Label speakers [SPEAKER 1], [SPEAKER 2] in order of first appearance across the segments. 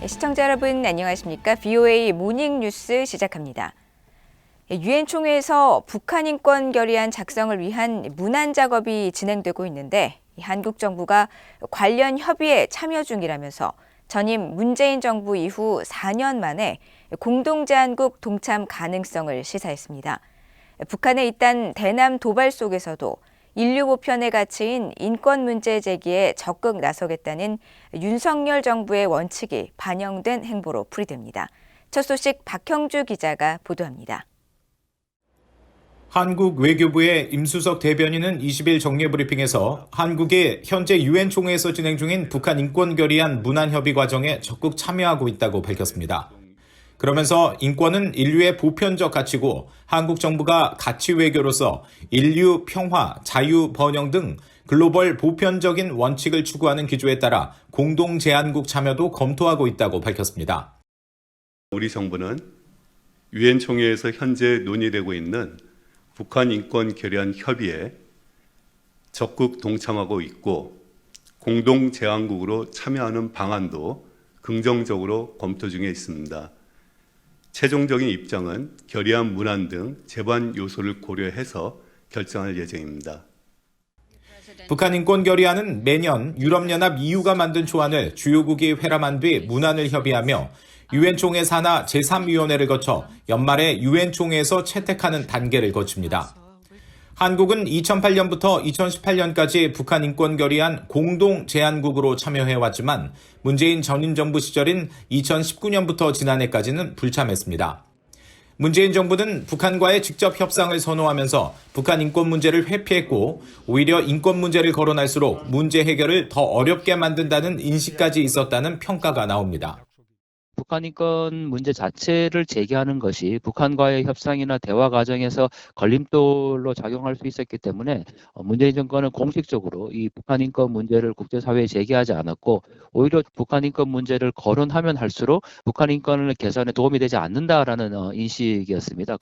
[SPEAKER 1] 시청자 여러분 안녕하십니까? VOA 모닝 뉴스 시작합니다. 유엔 총회에서 북한 인권 결의안 작성을 위한 문안 작업이 진행되고 있는데 한국 정부가 관련 협의에 참여 중이라면서 전임 문재인 정부 이후 4년 만에 공동제안국 동참 가능성을 시사했습니다. 북한의 잇단 대남 도발 속에서도 인류 보편의 가치인 인권 문제 제기에 적극 나서겠다는 윤석열 정부의 원칙이 반영된 행보로 풀이됩니다. 첫 소식 박형주 기자가 보도합니다.
[SPEAKER 2] 한국 외교부의 임수석 대변인은 20일 정례 브리핑에서 한국이 현재 유엔 총회에서 진행 중인 북한 인권 결의안 문안 협의 과정에 적극 참여하고 있다고 밝혔습니다. 그러면서 인권은 인류의 보편적 가치고 한국 정부가 가치 외교로서 인류 평화, 자유, 번영 등 글로벌 보편적인 원칙을 추구하는 기조에 따라 공동 제안국 참여도 검토하고 있다고 밝혔습니다.
[SPEAKER 3] 우리 정부는 유엔 총회에서 현재 논의되고 있는 북한 인권 결의안 협의에 적극 동참하고 있고 공동 제안국으로 참여하는 방안도 긍정적으로 검토 중에 있습니다. 최종적인 입장은 결의안 문안 등 제반 요소를 고려해서 결정할 예정입니다.
[SPEAKER 2] 북한 인권 결의안은 매년 유럽연합 EU가 만든 초안을 주요국이 회람한 뒤 문안을 협의하며 유엔 총회 산하 제3위원회를 거쳐 연말에 유엔 총회에서 채택하는 단계를 거칩니다. 한국은 2008년부터 2018년까지 북한 인권 결의안 공동 제안국으로 참여해왔지만 문재인 전임 정부 시절인 2019년부터 지난해까지는 불참했습니다. 문재인 정부는 북한과의 직접 협상을 선호하면서 북한 인권 문제를 회피했고 오히려 인권 문제를 거론할수록 문제 해결을 더 어렵게 만든다는 인식까지 있었다는 평가가 나옵니다.
[SPEAKER 4] 북한 인권 문제 자체를 제기하는 것이 북한과의 협상이나 대화 과정에서 걸림돌로 작용할 수 있었기 때문에 문재인 정권은 공식적으로 이 북한 인권 문제를 국제사회에 제기하지 않았고 오히려 북한 인권 문제를 거론하면 할수록 북한 인권 개선에 도움이 되지 않는다라는 인식이었습니다.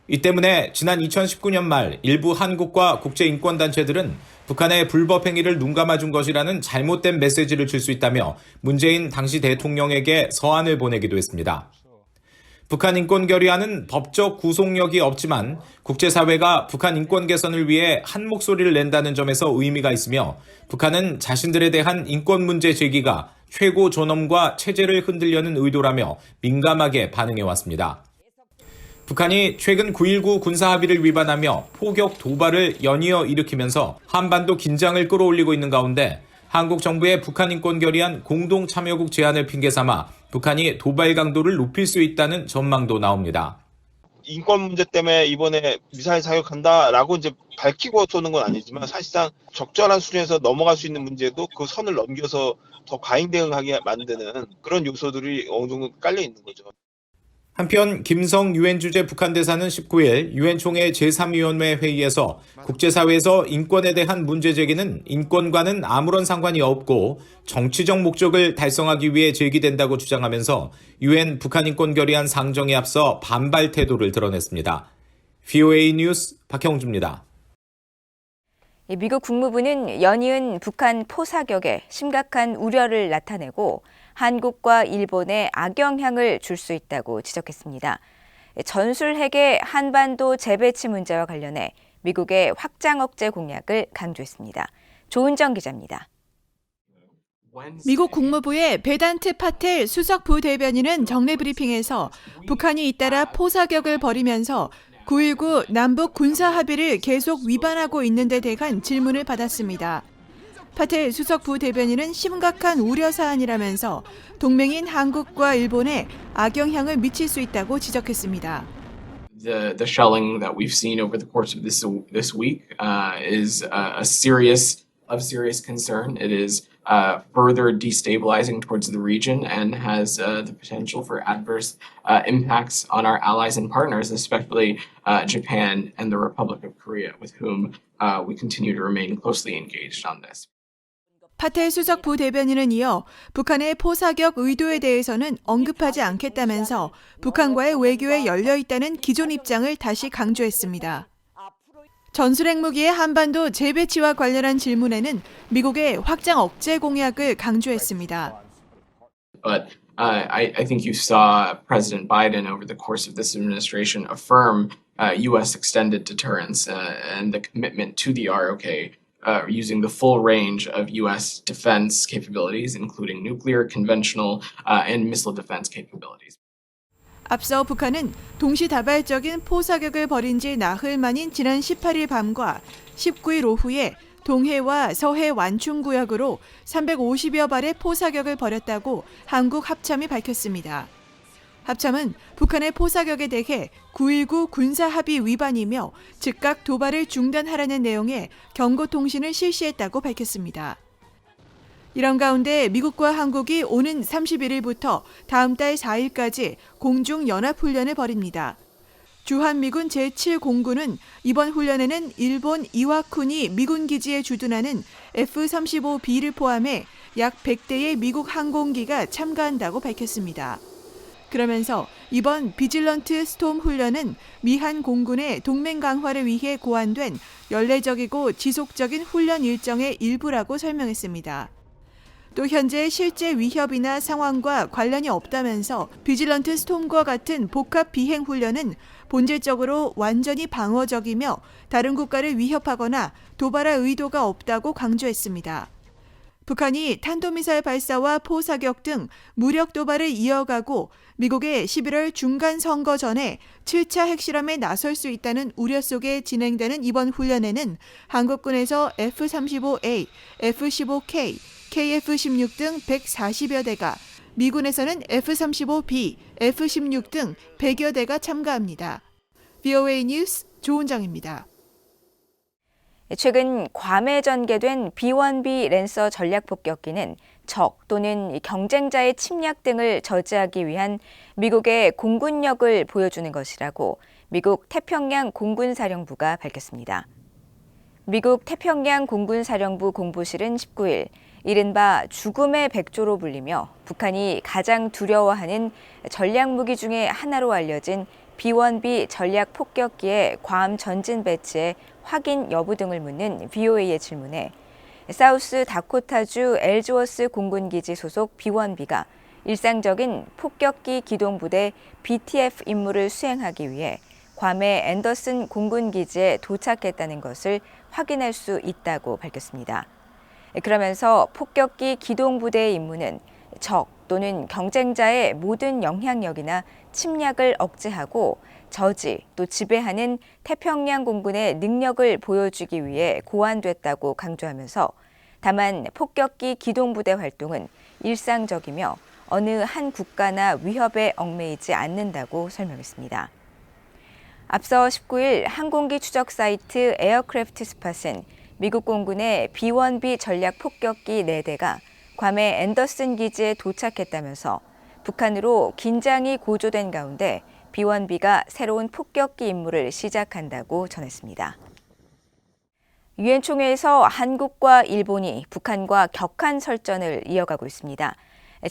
[SPEAKER 2] 이 때문에 지난 2019년 말 일부 한국과 국제인권단체들은 북한의 불법 행위를 눈감아준 것이라는 잘못된 메시지를 줄 수 있다며 문재인 당시 대통령에게 서한을 보내기도 했습니다. 북한 인권 결의안은 법적 구속력이 없지만 국제사회가 북한 인권 개선을 위해 한 목소리를 낸다는 점에서 의미가 있으며 북한은 자신들에 대한 인권 문제 제기가 최고 존엄과 체제를 흔들려는 의도라며 민감하게 반응해왔습니다. 북한이 최근 9.19 군사합의를 위반하며 포격 도발을 연이어 일으키면서 한반도 긴장을 끌어올리고 있는 가운데 한국 정부의 북한 인권 결의안 공동 참여국 제안을 핑계 삼아 북한이 도발 강도를 높일 수 있다는 전망도 나옵니다.
[SPEAKER 5] 인권 문제 때문에 이번에 미사일 사격한다라고 이제 밝히고 쏘는 건 아니지만 사실상 적절한 수준에서 넘어갈 수 있는 문제도 그 선을 넘겨서 더 과잉 대응하게 만드는 그런 요소들이 어느 정도 깔려 있는 거죠.
[SPEAKER 2] 한편 김성 유엔 주재 북한 대사는 19일 유엔 총회 제3위원회 회의에서 국제사회에서 인권에 대한 문제 제기는 인권과는 아무런 상관이 없고 정치적 목적을 달성하기 위해 제기된다고 주장하면서 유엔 북한 인권 결의안 상정에 앞서 반발 태도를 드러냈습니다. VOA 뉴스 박형주입니다.
[SPEAKER 1] 미국 국무부는 연이은 북한 포사격에 심각한 우려를 나타내고 한국과 일본에 악영향을 줄 수 있다고 지적했습니다. 전술핵의 한반도 재배치 문제와 관련해 미국의 확장 억제 공약을 강조했습니다. 조은정 기자입니다.
[SPEAKER 6] 미국 국무부의 베단트 파텔 수석 부대변인은 정례 브리핑에서 북한이 잇따라 포사격을 벌이면서 9.19 남북 군사 합의를 계속 위반하고 있는 데 대한 질문을 받았습니다. 파텔 수석 부대변인은 심각한 우려 사안이라면서 동맹인 한국과 일본에 악영향을 미칠 수 있다고 지적했습니다.
[SPEAKER 7] The shelling that we've seen over the course of this week is of serious concern. It is further destabilizing towards the region and has the potential for adverse impacts on our allies and partners, especially Japan and the Republic of Korea, with whom we continue to remain closely engaged on this.
[SPEAKER 6] 파텔 수석 부대변인은 이어 북한의 포사격 의도에 대해서는 언급하지 않겠다면서 북한과의 외교에 열려 있다는 기존 입장을 다시 강조했습니다. 전술핵 무기의 한반도 재배치와 관련한 질문에는 미국의 확장 억제 공약을 강조했습니다.
[SPEAKER 7] But I think you saw President Biden over the course of this administration affirm U.S. extended deterrence and the commitment to the ROK, using the full range of U.S. defense capabilities, including nuclear, conventional, and missile defense capabilities.
[SPEAKER 6] 앞서 북한은 동시다발적인 포사격을 벌인 지 나흘 만인 지난 18일 밤과 19일 오후에 동해와 서해 완충구역으로 350여 발의 포사격을 벌였다고 한국 합참이 밝혔습니다. 합참은 북한의 포사격에 대해 9.19 군사합의 위반이며 즉각 도발을 중단하라는 내용의 경고통신을 실시했다고 밝혔습니다. 이런 가운데 미국과 한국이 오는 31일부터 다음 달 4일까지 공중연합훈련을 벌입니다. 주한미군 제7공군은 이번 훈련에는 일본 이와쿠니 미군 기지에 주둔하는 F-35B를 포함해 약 100대의 미국 항공기가 참가한다고 밝혔습니다. 그러면서 이번 비질런트 스톰 훈련은 미한 공군의 동맹 강화를 위해 고안된 연례적이고 지속적인 훈련 일정의 일부라고 설명했습니다. 또 현재 실제 위협이나 상황과 관련이 없다면서 비질런트 스톰과 같은 복합 비행 훈련은 본질적으로 완전히 방어적이며 다른 국가를 위협하거나 도발할 의도가 없다고 강조했습니다. 북한이 탄도미사일 발사와 포사격 등 무력 도발을 이어가고 미국의 11월 중간 선거 전에 7차 핵실험에 나설 수 있다는 우려 속에 진행되는 이번 훈련에는 한국군에서 F-35A, F-15K, KF-16 등 140여 대가, 미군에서는 F-35B, F-16 등 100여 대가 참가합니다. VOA 뉴스 조은정입니다.
[SPEAKER 1] 최근 괌에 전개된 B-1B 랜서 전략 폭격기는 적 또는 경쟁자의 침략 등을 저지하기 위한 미국의 공군력을 보여주는 것이라고 미국 태평양 공군사령부가 밝혔습니다. 미국 태평양 공군사령부 공보실은 19일 이른바 죽음의 백조로 불리며 북한이 가장 두려워하는 전략무기 중에 하나로 알려진 B-1B 전략 폭격기의 괌 전진 배치의 확인 여부 등을 묻는 VOA의 질문에 사우스 다코타주 엘즈워스 공군기지 소속 B-1B가 일상적인 폭격기 기동부대 BTF 임무를 수행하기 위해 괌의 앤더슨 공군기지에 도착했다는 것을 확인할 수 있다고 밝혔습니다. 그러면서 폭격기 기동부대의 임무는 적 또는 경쟁자의 모든 영향력이나 침략을 억제하고 저지 또 지배하는 태평양 공군의 능력을 보여주기 위해 고안됐다고 강조하면서 다만 폭격기 기동부대 활동은 일상적이며 어느 한 국가나 위협에 얽매이지 않는다고 설명했습니다. 앞서 19일 항공기 추적 사이트 에어크래프트 스팟은 미국 공군의 B-1B 전략 폭격기 4대가 괌의 앤더슨 기지에 도착했다면서 북한으로 긴장이 고조된 가운데 B-1B가 새로운 폭격기 임무를 시작한다고 전했습니다. 유엔 총회에서 한국과 일본이 북한과 격한 설전을 이어가고 있습니다.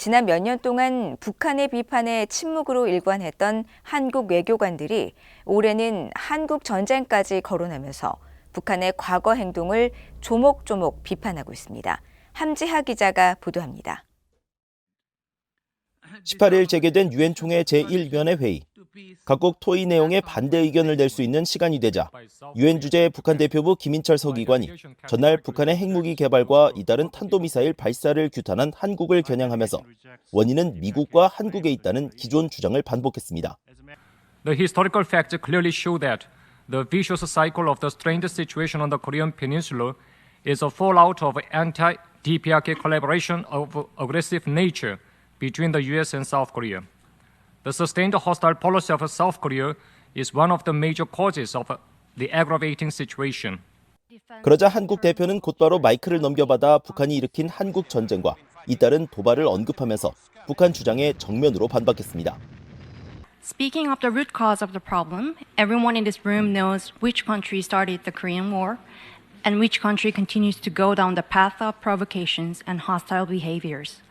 [SPEAKER 1] 지난 몇 년 동안 북한의 비판에 침묵으로 일관했던 한국 외교관들이 올해는 한국 전쟁까지 거론하면서 북한의 과거 행동을 조목조목 비판하고 있습니다. 함지하 기자가 보도합니다.
[SPEAKER 8] 18일 재개된 유엔 총회 제1위원회 회의. 각국 토의 내용에 반대 의견을 낼 수 있는 시간이 되자 유엔 주재 북한 대표부 김인철 서기관이 전날 북한의 핵무기 개발과 이달은 탄도미사일 발사를 규탄한 한국을 겨냥하면서 원인은 미국과 한국에 있다는 기존 주장을 반복했습니다.
[SPEAKER 9] The historical facts clearly show that the vicious cycle of the strained situation on the Korean Peninsula is a fallout of anti-DPRK collaboration of aggressive nature between the U.S. and South Korea. The sustained hostile policy of South Korea is one of the major causes of the aggravating situation.
[SPEAKER 8] 그러자 한국 대표는 곧바로 마이크를 넘겨받아 북한이 일으킨 한국 전쟁과 잇따른 도발을 언급하면서 북한 주장에 정면으로 반박했습니다.
[SPEAKER 10] Speaking of the root cause of the problem, everyone in this room knows which country started the Korean War and which country continues to go down the path of provocations and hostile behaviors.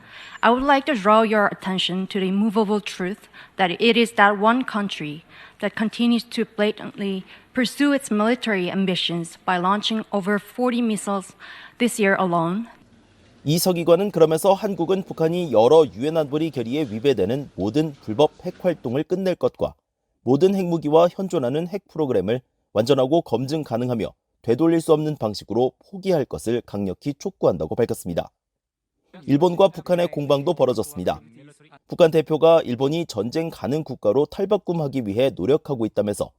[SPEAKER 10] I would like to draw your attention to the immovable truth that it is that one country that continues to blatantly pursue its military ambitions by launching over 40 missiles this year alone.
[SPEAKER 8] 이 서기관은 그러면서 한국은 북한이 여러 유엔 안보리 결의에 위배되는 모든 불법 핵 활동을 끝낼 것과 모든 핵무기와 현존하는 핵 프로그램을 완전하고 검증 가능하며 되돌릴 수 없는 방식으로 포기할 것을 강력히 촉구한다고 밝혔습니다. 일본과 북한의 공방도 벌어졌습니다. 북한 대표가 일본이 전쟁 가능 국가로 탈바꿈하기 위해 노력하고 있다면서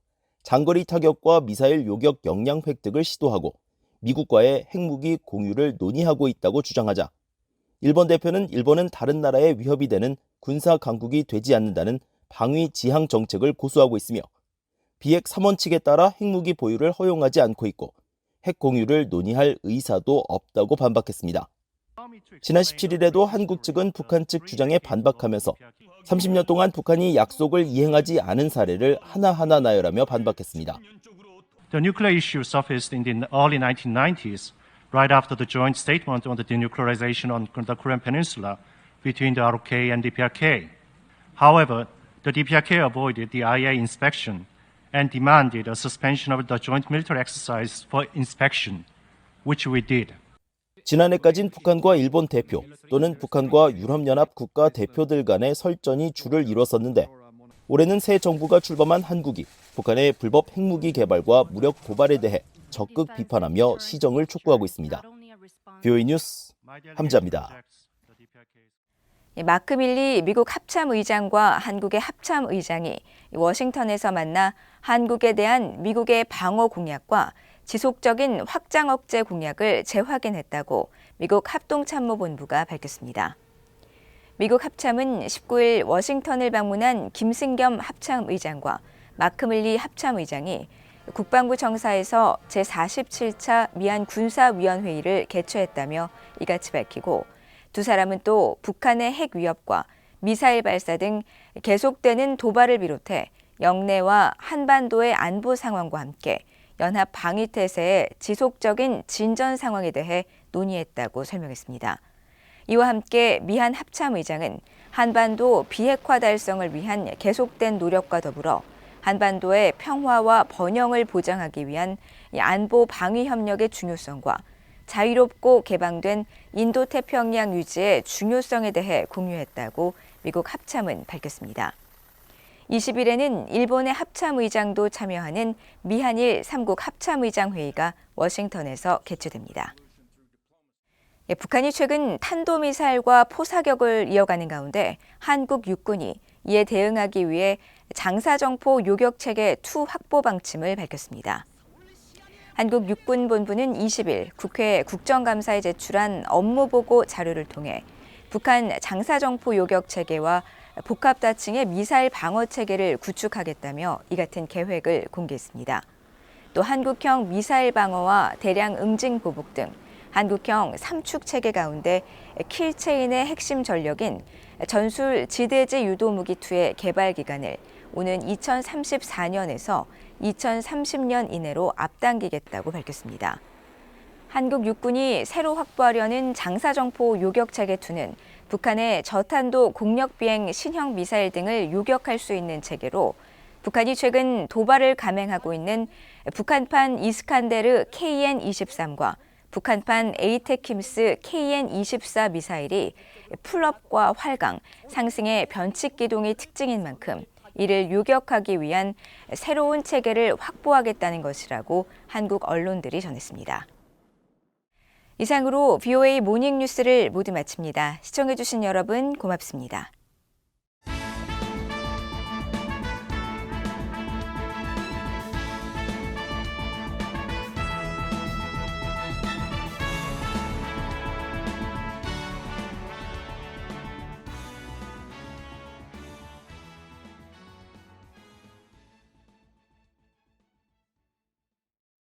[SPEAKER 8] 장거리 타격과 미사일 요격 역량 획득을 시도하고 미국과의 핵무기 공유를 논의하고 있다고 주장하자 일본 대표는 일본은 다른 나라의 위협이 되는 군사 강국이 되지 않는다는 방위 지향 정책을 고수하고 있으며 비핵 3원칙에 따라 핵무기 보유를 허용하지 않고 있고 핵 공유를 논의할 의사도 없다고 반박했습니다. 지난 17일에도 한국 측은 북한 측 주장에 반박하면서 30년 동안 북한이 약속을 이행하지 않은 사례를 하나하나 나열하며 반박했습니다.
[SPEAKER 11] The nuclear issue surfaced in the early 1990s, right after the joint statement on the denuclearization on the Korean Peninsula between the ROK and DPRK. However, the DPRK avoided the IAEA inspection and demanded a suspension of the joint military exercise for inspection, which we did.
[SPEAKER 8] 지난해까진 북한과 일본 대표 또는 북한과 유럽연합 국가 대표들 간의 설전이 줄을 이뤘었는데 올해는 새 정부가 출범한 한국이 북한의 불법 핵무기 개발과 무력 도발에 대해 적극 비판하며 시정을 촉구하고 있습니다. VOA 뉴스 함자입니다.
[SPEAKER 1] 마크 밀리 미국 합참의장과 한국의 합참의장이 워싱턴에서 만나 한국에 대한 미국의 방어 공약과 지속적인 확장 억제 공약을 재확인했다고 미국 합동참모본부가 밝혔습니다. 미국 합참은 19일 워싱턴을 방문한 김승겸 합참의장과 마크 밀리 합참의장이 국방부 청사에서 제47차 미한 군사위원회의를 개최했다며 이같이 밝히고 두 사람은 또 북한의 핵 위협과 미사일 발사 등 계속되는 도발을 비롯해 영내와 한반도의 안보 상황과 함께 연합 방위 태세의 지속적인 진전 상황에 대해 논의했다고 설명했습니다. 이와 함께 미한 합참의장은 한반도 비핵화 달성을 위한 계속된 노력과 더불어 한반도의 평화와 번영을 보장하기 위한 안보 방위 협력의 중요성과 자유롭고 개방된 인도태평양 유지의 중요성에 대해 공유했다고 미국 합참은 밝혔습니다. 20일에는 일본의 합참의장도 참여하는 미한일 3국 합참의장 회의가 워싱턴에서 개최됩니다. 북한이 최근 탄도미사일과 포사격을 이어가는 가운데 한국 육군이 이에 대응하기 위해 장사정포 요격체계 2 확보 방침을 밝혔습니다. 한국 육군본부는 20일 국회 국정감사에 제출한 업무보고 자료를 통해 북한 장사정포 요격체계와 복합다층의 미사일 방어체계를 구축하겠다며 이 같은 계획을 공개했습니다. 또 한국형 미사일 방어와 대량 응징 보복 등 한국형 3축 체계 가운데 킬체인의 핵심 전력인 전술 지대지 유도무기2의 개발 기간을 오는 2034년에서 2030년 이내로 앞당기겠다고 밝혔습니다. 한국 육군이 새로 확보하려는 장사정포 요격체계2는 북한의 저탄도 공력비행 신형 미사일 등을 요격할 수 있는 체계로 북한이 최근 도발을 감행하고 있는 북한판 이스칸데르 KN-23과 북한판 에이테킴스 KN-24 미사일이 풀업과 활강, 상승의 변칙 기동이 특징인 만큼 이를 요격하기 위한 새로운 체계를 확보하겠다는 것이라고 한국 언론들이 전했습니다. 이상으로 VOA 모닝뉴스를 모두 마칩니다. 시청해주신 여러분 고맙습니다.